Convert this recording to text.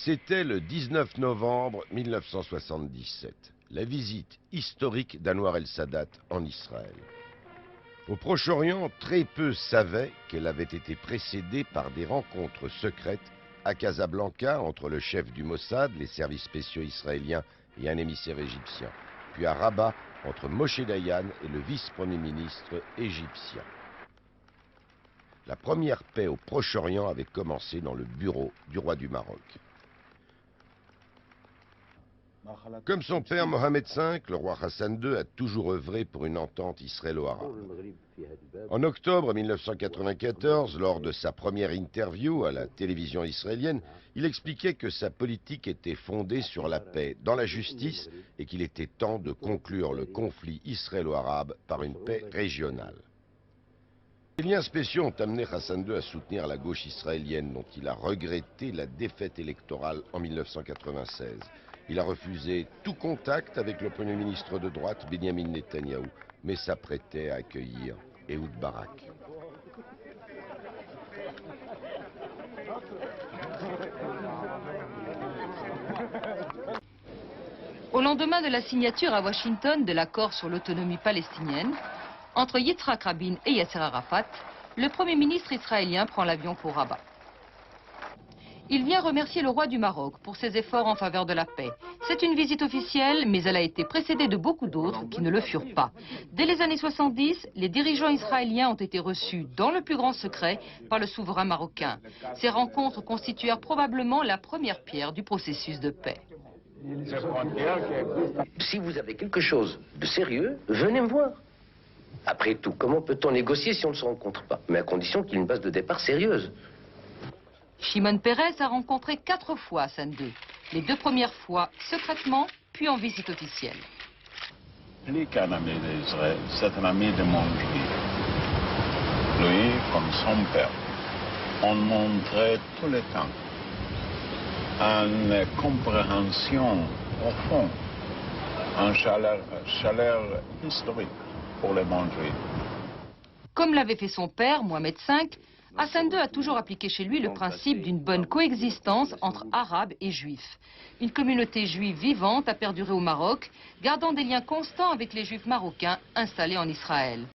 C'était le 19 novembre 1977, la visite historique d'Anwar el-Sadat en Israël. Au Proche-Orient, très peu savaient qu'elle avait été précédée par des rencontres secrètes à Casablanca entre le chef du Mossad, les services spéciaux israéliens et un émissaire égyptien, puis à Rabat entre Moshe Dayan et le vice-premier ministre égyptien. La première paix au Proche-Orient avait commencé dans le bureau du roi du Maroc. Comme son père Mohamed V, le roi Hassan II a toujours œuvré pour une entente israélo-arabe. En octobre 1994, lors de sa première interview à la télévision israélienne, il expliquait que sa politique était fondée sur la paix dans la justice et qu'il était temps de conclure le conflit israélo-arabe par une paix régionale. Les liens spéciaux ont amené Hassan II à soutenir la gauche israélienne dont il a regretté la défaite électorale en 1996. Il a refusé tout contact avec le Premier ministre de droite, Benyamin Netanyahou, mais s'apprêtait à accueillir Ehud Barak. Au lendemain de la signature à Washington de l'accord sur l'autonomie palestinienne, entre Yitzhak Rabin et Yasser Arafat, le Premier ministre israélien prend l'avion pour Rabat. Il vient remercier le roi du Maroc pour ses efforts en faveur de la paix. C'est une visite officielle, mais elle a été précédée de beaucoup d'autres qui ne le furent pas. Dès les années 70, les dirigeants israéliens ont été reçus dans le plus grand secret par le souverain marocain. Ces rencontres constituèrent probablement la première pierre du processus de paix. Si vous avez quelque chose de sérieux, venez me voir. Après tout, comment peut-on négocier si on ne se rencontre pas? Mais à condition qu'il y ait une base de départ sérieuse. Shimon Peres a rencontré 4 fois Hassan II. Les 2 premières fois secrètement, puis en visite officielle. Lui qui est un ami d'Israël, c'est un ami de mon juif. Lui, comme son père, on montrait tout le temps une compréhension au fond, une chaleur historique pour les bons juifs. Comme l'avait fait son père, Mohamed V, Hassan II a toujours appliqué chez lui le principe d'une bonne coexistence entre arabes et juifs. Une communauté juive vivante a perduré au Maroc, gardant des liens constants avec les juifs marocains installés en Israël.